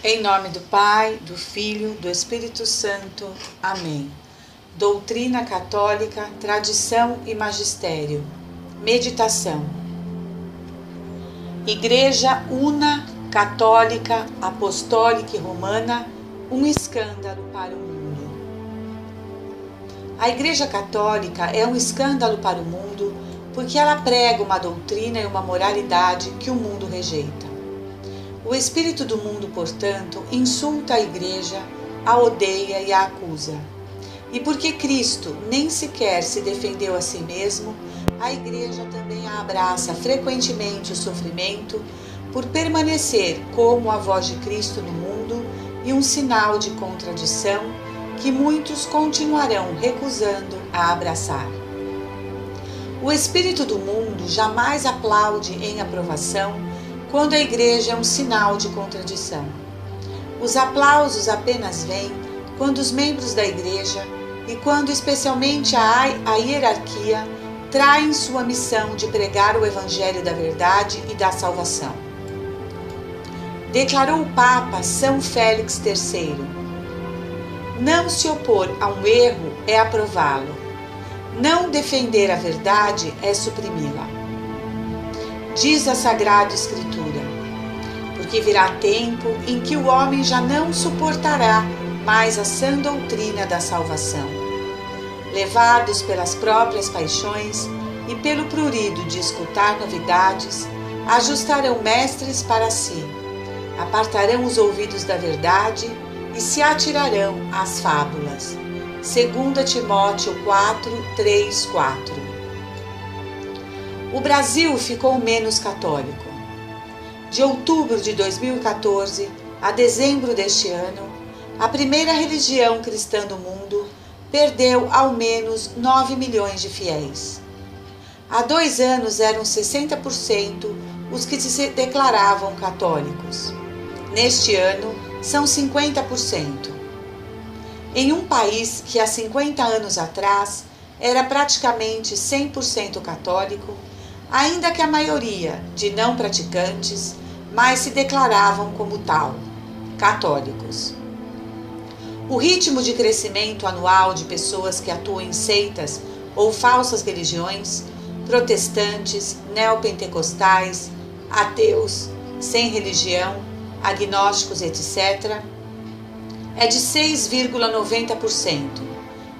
Em nome do Pai, do Filho, do Espírito Santo. Amém. Doutrina católica, tradição e magistério. Meditação. Igreja una, católica, apostólica e romana, um escândalo para o mundo. A Igreja Católica é um escândalo para o mundo porque ela prega uma doutrina e uma moralidade que o mundo rejeita. O espírito do mundo, portanto, insulta a Igreja, a odeia e a acusa. E porque Cristo nem sequer se defendeu a si mesmo, a Igreja também a abraça frequentemente o sofrimento por permanecer como a voz de Cristo no mundo e um sinal de contradição que muitos continuarão recusando a abraçar. O espírito do mundo jamais aplaude em aprovação quando a Igreja é um sinal de contradição. Os aplausos apenas vêm quando os membros da Igreja e quando especialmente a hierarquia traem sua missão de pregar o Evangelho da verdade e da salvação. Declarou o Papa São Félix III: não se opor a um erro é aprová-lo. Não defender a verdade é suprimi-la. Diz a Sagrada Escritura: porque virá tempo em que o homem já não suportará mais a sã doutrina da salvação. Levados pelas próprias paixões e pelo prurido de escutar novidades, ajustarão mestres para si, apartarão os ouvidos da verdade e se atirarão às fábulas. 2 Timóteo 4, 3, 4. O Brasil ficou menos católico. De outubro de 2014 a dezembro deste ano, a primeira religião cristã do mundo perdeu ao menos 9 milhões de fiéis. Há 2 anos eram 60% os que se declaravam católicos. Neste ano, são 50%. Em um país que há 50 anos atrás era praticamente 100% católico, ainda que a maioria de não praticantes, mas se declaravam como tal, católicos. O ritmo de crescimento anual de pessoas que atuam em seitas ou falsas religiões, protestantes, neopentecostais, ateus, sem religião, agnósticos, etc., é de 6,90%,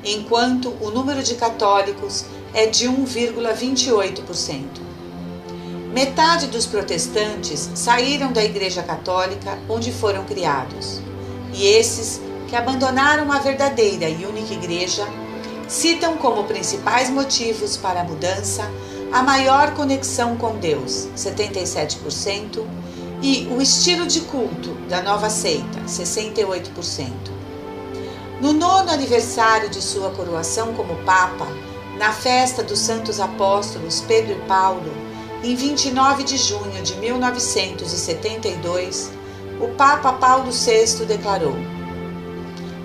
enquanto o número de católicos é de 1,28%. Metade dos protestantes saíram da Igreja Católica onde foram criados, e esses que abandonaram a verdadeira e única Igreja citam como principais motivos para a mudança a maior conexão com Deus, 77%, e o estilo de culto da nova seita, 68%. No 9º aniversário de sua coroação como Papa, na festa dos Santos Apóstolos Pedro e Paulo, em 29 de junho de 1972, o Papa Paulo VI declarou: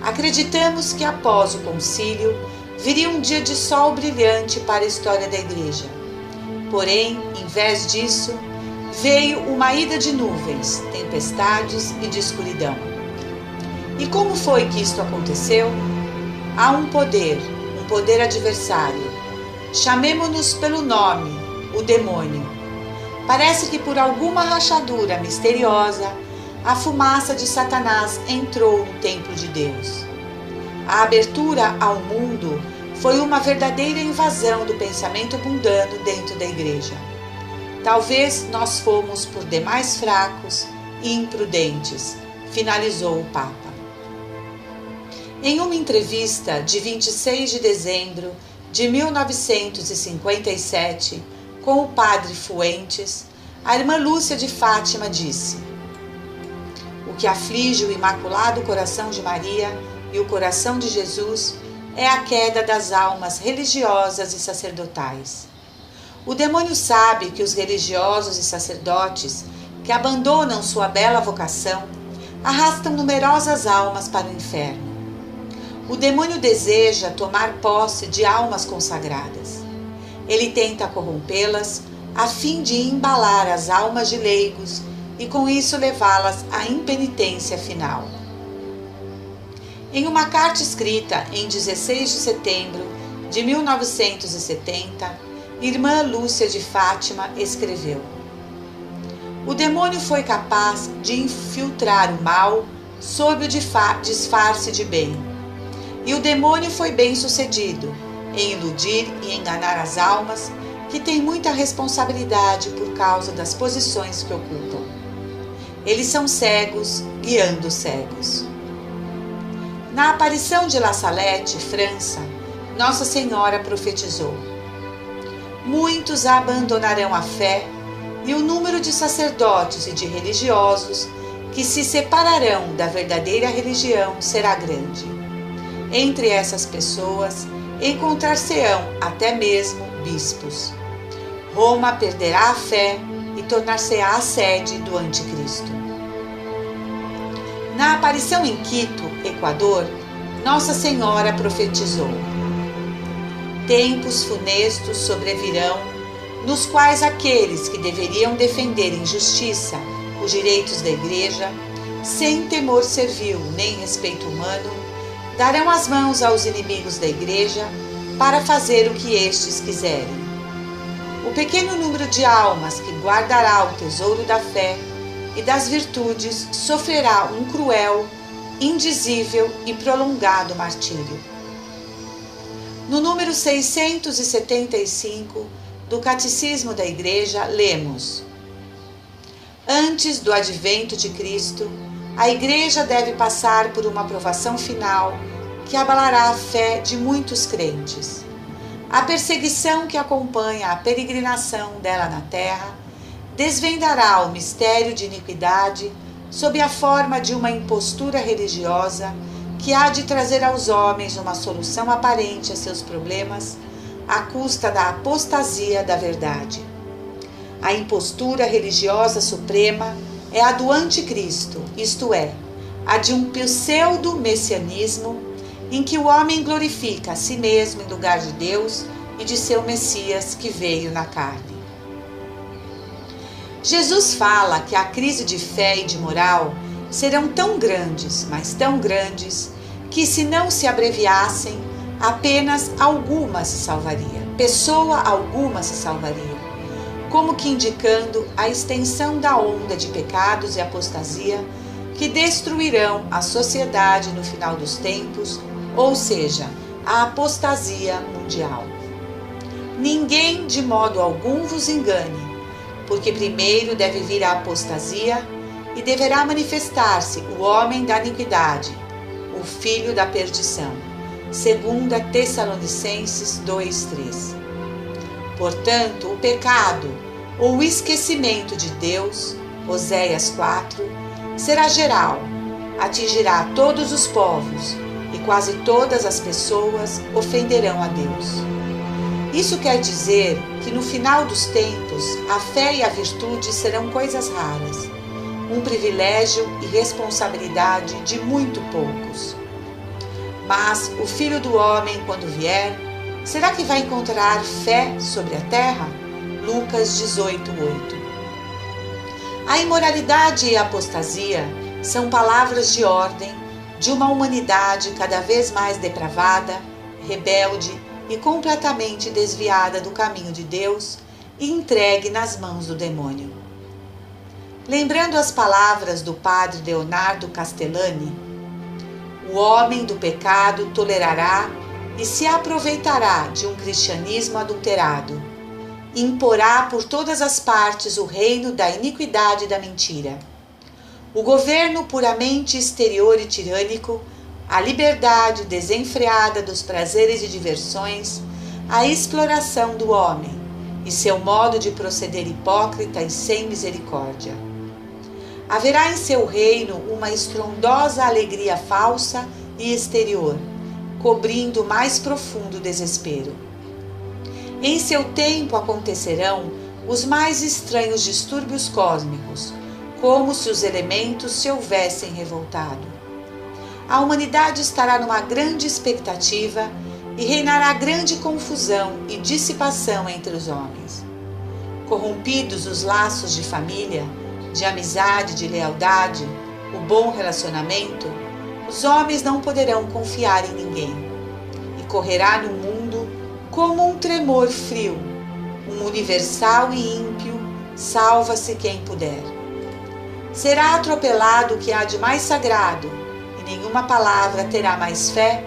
acreditamos que após o concílio viria um dia de sol brilhante para a história da Igreja. Porém, em vez disso, veio uma ida de nuvens, tempestades e de escuridão. E como foi que isto aconteceu? Há um poder adversário. Chamemo-nos pelo nome, o demônio. Parece que por alguma rachadura misteriosa, a fumaça de Satanás entrou no templo de Deus. A abertura ao mundo foi uma verdadeira invasão do pensamento mundano dentro da Igreja. Talvez nós fomos por demais fracos e imprudentes, finalizou o Papa. Em uma entrevista de 26 de dezembro de 1957, com o padre Fuentes, a irmã Lúcia de Fátima disse: o que aflige o Imaculado Coração de Maria e o coração de Jesus é a queda das almas religiosas e sacerdotais. O demônio sabe que os religiosos e sacerdotes que abandonam sua bela vocação arrastam numerosas almas para o inferno. O demônio deseja tomar posse de almas consagradas. Ele tenta corrompê-las a fim de embalar as almas de leigos e com isso levá-las à impenitência final. Em uma carta escrita em 16 de setembro de 1970, irmã Lúcia de Fátima escreveu: o demônio foi capaz de infiltrar o mal sob o disfarce de bem. E o demônio foi bem sucedido em iludir e enganar as almas que têm muita responsabilidade por causa das posições que ocupam. Eles são cegos, guiando cegos. Na aparição de La Salette, França, Nossa Senhora profetizou: muitos abandonarão a fé e o número de sacerdotes e de religiosos que se separarão da verdadeira religião será grande. Entre essas pessoas encontrar-se-ão até mesmo bispos. Roma perderá a fé e tornar-se-á a sede do anticristo. Na aparição em Quito, Equador, Nossa Senhora profetizou: tempos funestos sobrevirão, nos quais aqueles que deveriam defender em justiça os direitos da Igreja, sem temor servil nem respeito humano, darão as mãos aos inimigos da Igreja para fazer o que estes quiserem. O pequeno número de almas que guardará o tesouro da fé e das virtudes sofrerá um cruel, indizível e prolongado martírio. No número 675 do Catecismo da Igreja, lemos: antes do advento de Cristo, a Igreja deve passar por uma provação final que abalará a fé de muitos crentes. A perseguição que acompanha a peregrinação dela na terra desvendará o mistério de iniquidade sob a forma de uma impostura religiosa que há de trazer aos homens uma solução aparente a seus problemas à custa da apostasia da verdade. A impostura religiosa suprema é a do anticristo, isto é, a de um pseudo-messianismo em que o homem glorifica a si mesmo em lugar de Deus e de seu Messias que veio na carne. Jesus fala que a crise de fé e de moral serão tão grandes, mas tão grandes, que se não se abreviassem, apenas alguma se salvaria, pessoa alguma se salvaria, como que indicando a extensão da onda de pecados e apostasia que destruirão a sociedade no final dos tempos, ou seja, a apostasia mundial. Ninguém de modo algum vos engane, porque primeiro deve vir a apostasia e deverá manifestar-se o homem da iniquidade, o filho da perdição. 2 Tessalonicenses 2:3. Portanto, o pecado ou o esquecimento de Deus, Oséias 4, será geral, atingirá a todos os povos e quase todas as pessoas ofenderão a Deus. Isso quer dizer que no final dos tempos a fé e a virtude serão coisas raras, um privilégio e responsabilidade de muito poucos. Mas o Filho do Homem, quando vier, será que vai encontrar fé sobre a terra? Lucas 18:8. A imoralidade e a apostasia são palavras de ordem de uma humanidade cada vez mais depravada, rebelde e completamente desviada do caminho de Deus e entregue nas mãos do demônio. Lembrando as palavras do padre Leonardo Castellani, o homem do pecado tolerará e se aproveitará de um cristianismo adulterado. Imporá por todas as partes o reino da iniquidade e da mentira. O governo puramente exterior e tirânico, a liberdade desenfreada dos prazeres e diversões, a exploração do homem e seu modo de proceder hipócrita e sem misericórdia. Haverá em seu reino uma estrondosa alegria falsa e exterior, cobrindo o mais profundo desespero. Em seu tempo acontecerão os mais estranhos distúrbios cósmicos, como se os elementos se houvessem revoltado. A humanidade estará numa grande expectativa e reinará grande confusão e dissipação entre os homens. Corrompidos os laços de família, de amizade, de lealdade, o bom relacionamento, os homens não poderão confiar em ninguém e correrá no mundo como um tremor frio, um universal e ímpio, salva-se quem puder. Será atropelado o que há de mais sagrado, e nenhuma palavra terá mais fé,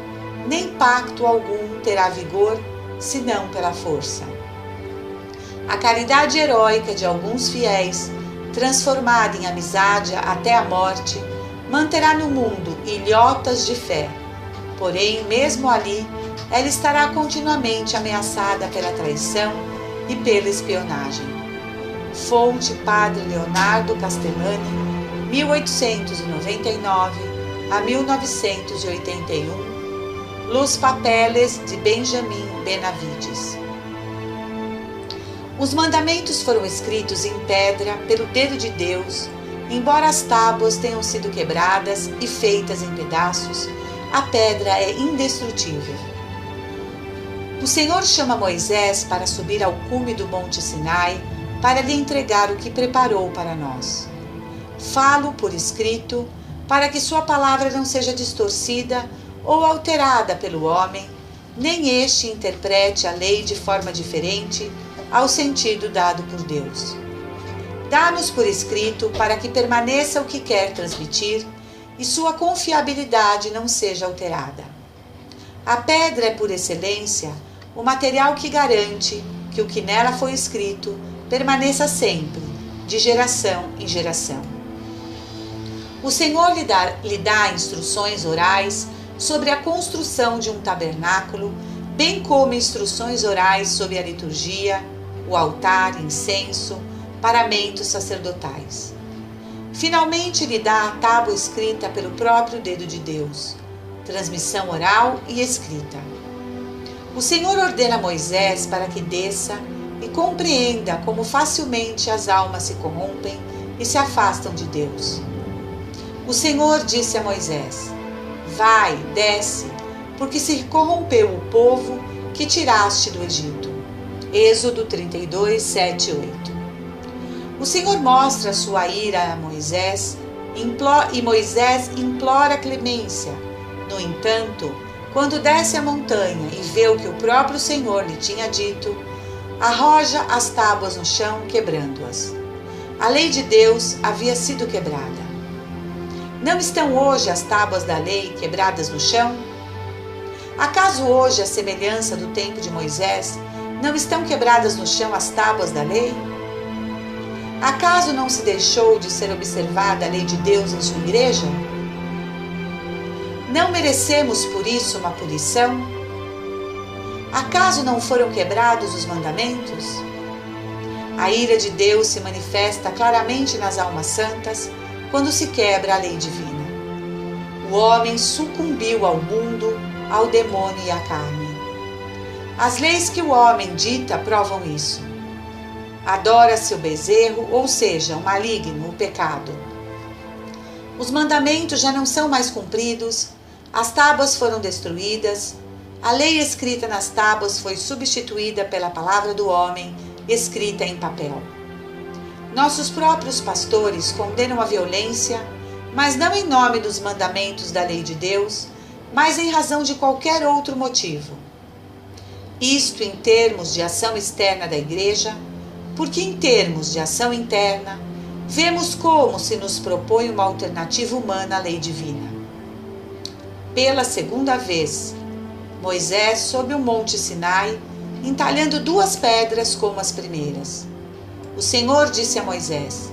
nem pacto algum terá vigor, senão pela força. A caridade heróica de alguns fiéis, transformada em amizade até a morte, manterá no mundo ilhotas de fé. Porém, mesmo ali, ela estará continuamente ameaçada pela traição e pela espionagem. Fonte Padre Leonardo Castellani, 1899 a 1981, Los Papeles de Benjamin Benavides. Os mandamentos foram escritos em pedra pelo dedo de Deus. Embora as tábuas tenham sido quebradas e feitas em pedaços, a pedra é indestrutível. O Senhor chama Moisés para subir ao cume do Monte Sinai para lhe entregar o que preparou para nós. Falo por escrito para que sua palavra não seja distorcida ou alterada pelo homem, nem este interprete a lei de forma diferente ao sentido dado por Deus. Dá-nos por escrito para que permaneça o que quer transmitir e sua confiabilidade não seja alterada. A pedra é, por excelência, o material que garante que o que nela foi escrito permaneça sempre, de geração em geração. O Senhor lhe dá instruções orais sobre a construção de um tabernáculo, bem como instruções orais sobre a liturgia, o altar, incenso, paramentos sacerdotais. Finalmente lhe dá a tábua escrita pelo próprio dedo de Deus, transmissão oral e escrita. O Senhor ordena a Moisés para que desça e compreenda como facilmente as almas se corrompem e se afastam de Deus. O Senhor disse a Moisés: Vai, desce, porque se corrompeu o povo que tiraste do Egito. Êxodo 32, 7 e 8. O Senhor mostra sua ira a Moisés e Moisés implora clemência. No entanto, quando desce a montanha e vê o que o próprio Senhor lhe tinha dito, arroja as tábuas no chão, quebrando-as. A lei de Deus havia sido quebrada. Não estão hoje as tábuas da lei quebradas no chão? Acaso hoje, à semelhança do tempo de Moisés, não estão quebradas no chão as tábuas da lei? Acaso não se deixou de ser observada a lei de Deus em sua igreja? Não merecemos por isso uma punição? Acaso não foram quebrados os mandamentos? A ira de Deus se manifesta claramente nas almas santas quando se quebra a lei divina. O homem sucumbiu ao mundo, ao demônio e à carne. As leis que o homem dita provam isso. Adora-se o bezerro, ou seja, o maligno, o pecado. Os mandamentos já não são mais cumpridos, as tábuas foram destruídas, a lei escrita nas tábuas foi substituída pela palavra do homem, escrita em papel. Nossos próprios pastores condenam a violência, mas não em nome dos mandamentos da lei de Deus, mas em razão de qualquer outro motivo. Isto em termos de ação externa da igreja, porque em termos de ação interna, vemos como se nos propõe uma alternativa humana à lei divina. Pela segunda vez, Moisés sob o monte Sinai, entalhando duas pedras como as primeiras. O Senhor disse a Moisés: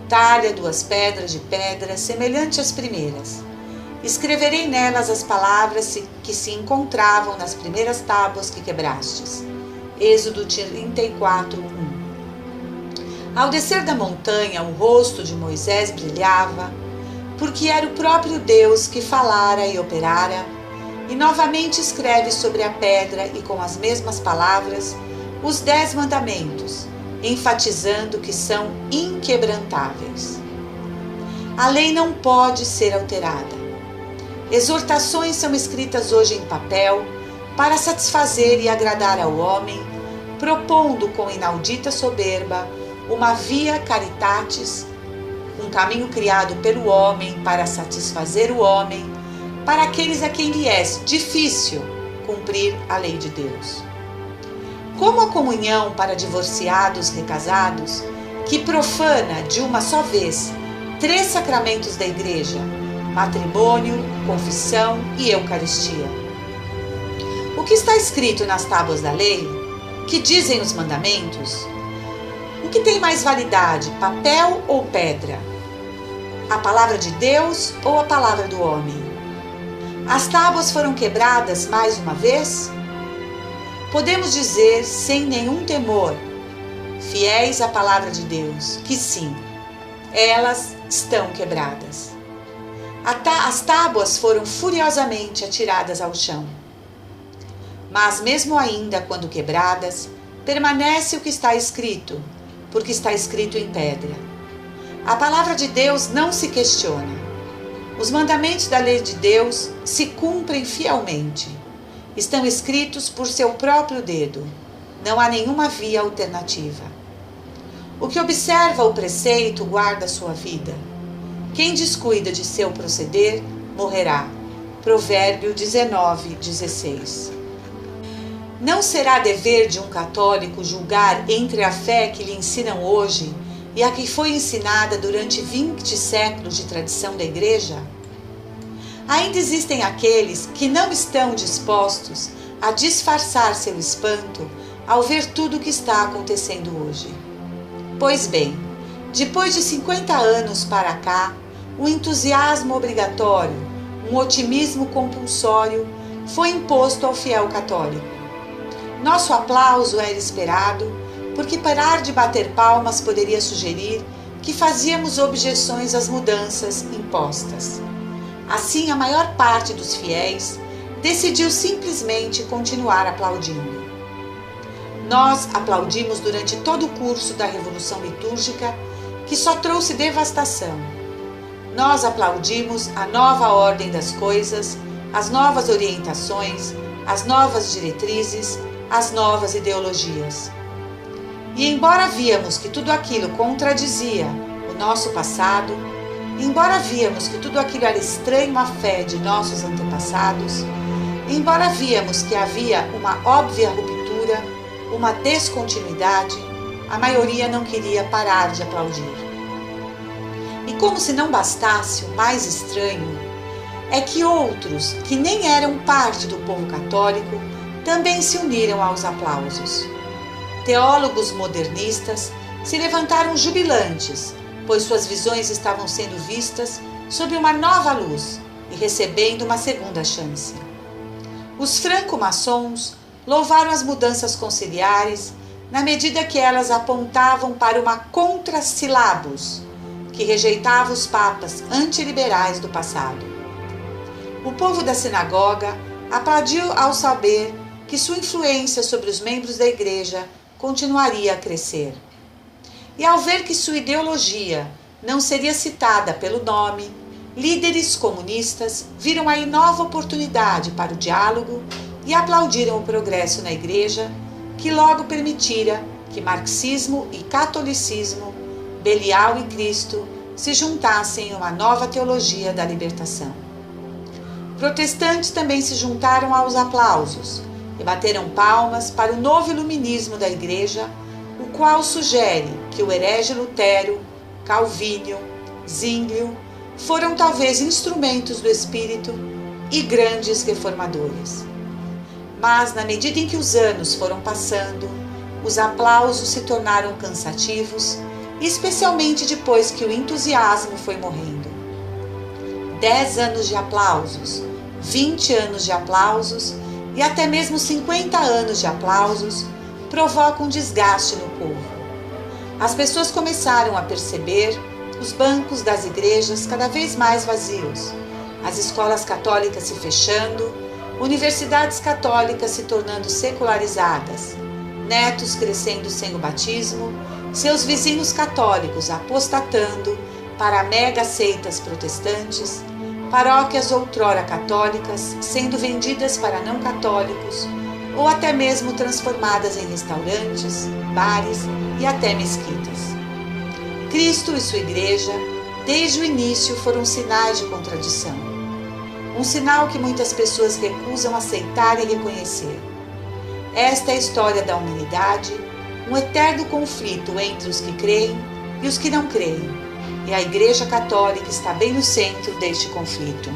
Talha duas pedras de pedra semelhante às primeiras. Escreverei nelas as palavras que se encontravam nas primeiras tábuas que quebrastes. Êxodo 34, 1. Ao descer da montanha, o rosto de Moisés brilhava, porque era o próprio Deus que falara e operara, e novamente escreve sobre a pedra e com as mesmas palavras os 10 mandamentos, enfatizando que são inquebrantáveis. A lei não pode ser alterada. Exortações são escritas hoje em papel para satisfazer e agradar ao homem, propondo com inaudita soberba uma via caritatis um caminho criado pelo homem para satisfazer o homem, para aqueles a quem lhe é difícil cumprir a lei de Deus. Como a comunhão para divorciados recasados, que profana de uma só vez 3 sacramentos da Igreja: matrimônio, confissão e Eucaristia. O que está escrito nas tábuas da lei, que dizem os mandamentos? O que tem mais validade, papel ou pedra? A palavra de Deus ou a palavra do homem? As tábuas foram quebradas mais uma vez? Podemos dizer sem nenhum temor, fiéis à palavra de Deus, que sim, elas estão quebradas. As tábuas foram furiosamente atiradas ao chão. Mas mesmo ainda quando quebradas, permanece o que está escrito, porque está escrito em pedra. A palavra de Deus não se questiona. Os mandamentos da lei de Deus se cumprem fielmente. Estão escritos por seu próprio dedo. Não há nenhuma via alternativa. O que observa o preceito guarda sua vida. Quem descuida de seu proceder, morrerá. Provérbio 19:16. Não será dever de um católico julgar entre a fé que lhe ensinam hoje e a que foi ensinada durante 20 séculos de tradição da Igreja? Ainda existem aqueles que não estão dispostos a disfarçar seu espanto ao ver tudo o que está acontecendo hoje. Pois bem, depois de 50 anos para cá, o entusiasmo obrigatório, um otimismo compulsório foi imposto ao fiel católico. Nosso aplauso era esperado, porque parar de bater palmas poderia sugerir que fazíamos objeções às mudanças impostas. Assim, a maior parte dos fiéis decidiu simplesmente continuar aplaudindo. Nós aplaudimos durante todo o curso da Revolução Litúrgica, que só trouxe devastação. Nós aplaudimos a nova ordem das coisas, as novas orientações, as novas diretrizes, as novas ideologias. E embora víamos que tudo aquilo contradizia o nosso passado, embora víamos que tudo aquilo era estranho à fé de nossos antepassados, embora víamos que havia uma óbvia ruptura, uma descontinuidade, a maioria não queria parar de aplaudir. E como se não bastasse, o mais estranho é que outros, que nem eram parte do povo católico, também se uniram aos aplausos. Teólogos modernistas se levantaram jubilantes, pois suas visões estavam sendo vistas sob uma nova luz e recebendo uma segunda chance. Os franco-maçons louvaram as mudanças conciliares na medida que elas apontavam para uma contra-silabus, que rejeitava os papas antiliberais do passado. O povo da sinagoga aplaudiu ao saber que sua influência sobre os membros da Igreja continuaria a crescer. E ao ver que sua ideologia não seria citada pelo nome, líderes comunistas viram aí nova oportunidade para o diálogo e aplaudiram o progresso na Igreja, que logo permitira que marxismo e catolicismo, Belial e Cristo, se juntassem em uma nova teologia da libertação. Protestantes também se juntaram aos aplausos e bateram palmas para o novo iluminismo da Igreja, o qual sugere que o herege Lutero, Calvínio, Zwinglio foram talvez instrumentos do Espírito e grandes reformadores. Mas, na medida em que os anos foram passando, os aplausos se tornaram cansativos, especialmente depois que o entusiasmo foi morrendo. 10 anos de aplausos, 20 anos de aplausos e até mesmo 50 anos de aplausos provocam desgaste no povo. As pessoas começaram a perceber os bancos das igrejas cada vez mais vazios, as escolas católicas se fechando, universidades católicas se tornando secularizadas, netos crescendo sem o batismo, seus vizinhos católicos apostatando para mega seitas protestantes, paróquias outrora católicas sendo vendidas para não católicos ou até mesmo transformadas em restaurantes, bares e até mesquitas. Cristo e sua igreja desde o início foram sinais de contradição. Um sinal que muitas pessoas recusam aceitar e reconhecer. Esta é a história da humanidade, um eterno conflito entre os que creem e os que não creem, e a Igreja Católica está bem no centro deste conflito.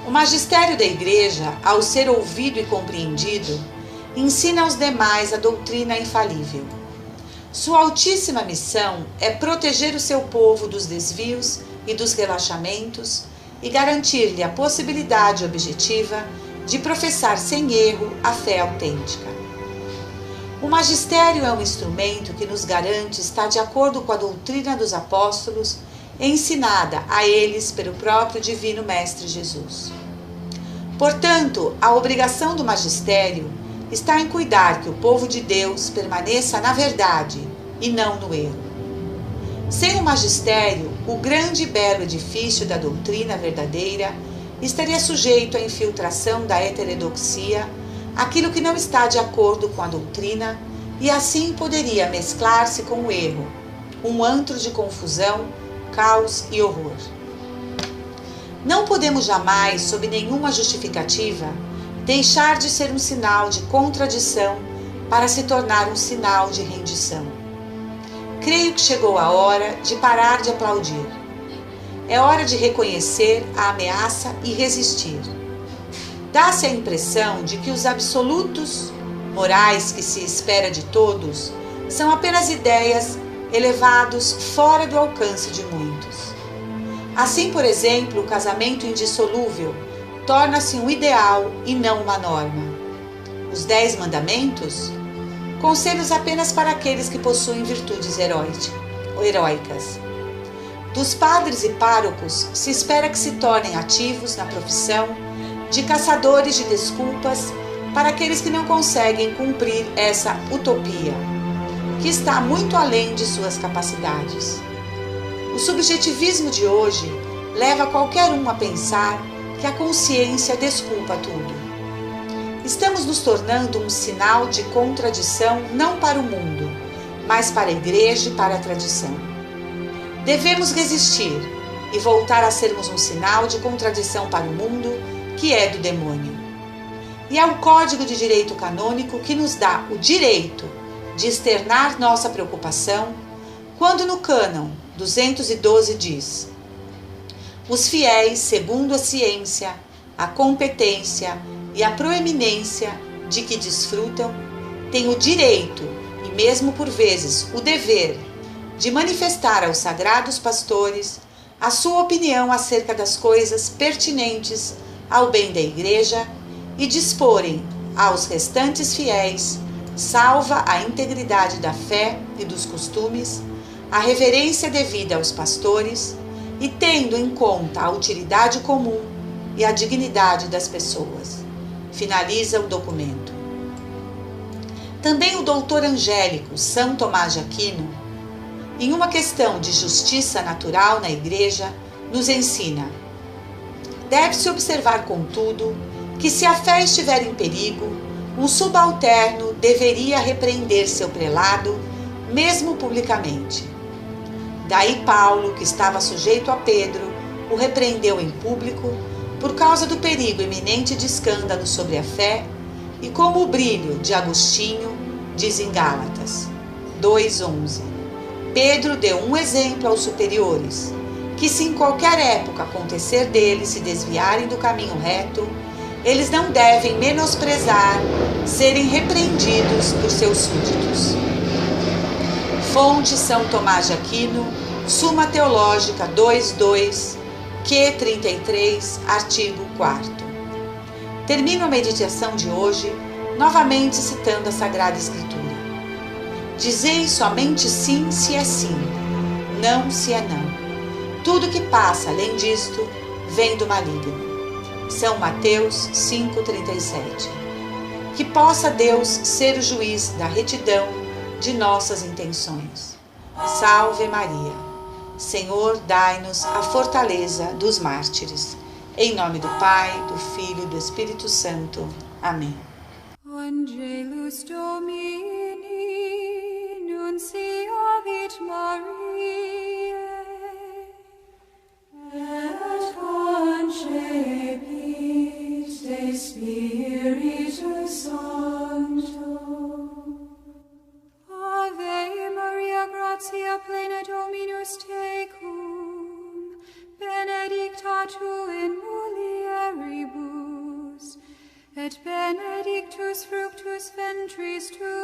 O magistério da Igreja, ao ser ouvido e compreendido, ensina aos demais a doutrina infalível. Sua altíssima missão é proteger o seu povo dos desvios e dos relaxamentos e garantir-lhe a possibilidade objetiva de professar sem erro a fé autêntica. O magistério é um instrumento que nos garante estar de acordo com a doutrina dos apóstolos, ensinada a eles pelo próprio Divino Mestre Jesus. Portanto, a obrigação do magistério está em cuidar que o povo de Deus permaneça na verdade e não no erro. Sem o magistério, o grande e belo edifício da doutrina verdadeira estaria sujeito à infiltração da heterodoxia, aquilo que não está de acordo com a doutrina, e assim poderia mesclar-se com o erro, um antro de confusão, caos e horror. Não podemos jamais, sob nenhuma justificativa, deixar de ser um sinal de contradição para se tornar um sinal de rendição. Creio que chegou a hora de parar de aplaudir. É hora de reconhecer a ameaça e resistir. Dá-se a impressão de que os absolutos morais que se espera de todos são apenas ideias elevados fora do alcance de muitos. Assim, por exemplo, o casamento indissolúvel torna-se um ideal e não uma norma. Os 10 mandamentos? Conselhos apenas para aqueles que possuem virtudes heróicas. Dos padres e párocos se espera que se tornem ativos na profissão de caçadores de desculpas para aqueles que não conseguem cumprir essa utopia, que está muito além de suas capacidades. O subjetivismo de hoje leva qualquer um a pensar que a consciência desculpa tudo. Estamos nos tornando um sinal de contradição não para o mundo, mas para a Igreja e para a tradição. Devemos resistir e voltar a sermos um sinal de contradição para o mundo, que é do demônio. E é o Código de Direito Canônico que nos dá o direito de externar nossa preocupação, quando no cânon 212 diz: os fiéis, segundo a ciência, a competência e a proeminência de que desfrutam, têm o direito e mesmo por vezes o dever de manifestar aos sagrados pastores a sua opinião acerca das coisas pertinentes ao bem da Igreja e disporem aos restantes fiéis, salva a integridade da fé e dos costumes, a reverência devida aos pastores e tendo em conta a utilidade comum e a dignidade das pessoas. Finaliza o documento. Também o doutor angélico São Tomás de Aquino, em uma questão de justiça natural na Igreja, nos ensina: deve-se observar, contudo, que se a fé estiver em perigo, um subalterno deveria repreender seu prelado, mesmo publicamente. Daí Paulo, que estava sujeito a Pedro, o repreendeu em público por causa do perigo iminente de escândalo sobre a fé e como o brilho de Agostinho, diz em Gálatas 2:11. Pedro deu um exemplo aos superiores, que se em qualquer época acontecer deles se desviarem do caminho reto, eles não devem menosprezar serem repreendidos por seus súditos. Fonte São Tomás de Aquino, Suma Teológica 2:2, Q 33, artigo 4º. Termino a meditação de hoje novamente citando a Sagrada Escritura. Dizei somente sim se é sim, não se é não. Tudo que passa além disto vem do maligno. São Mateus 5:37. Que possa Deus ser o juiz da retidão de nossas intenções. Salve Maria. Senhor, dai-nos a fortaleza dos mártires. Em nome do Pai, do Filho e do Espírito Santo. Amém. Angelus Domini, nunciavit Maria. tu in mulieribus, et benedictus fructus ventris tui,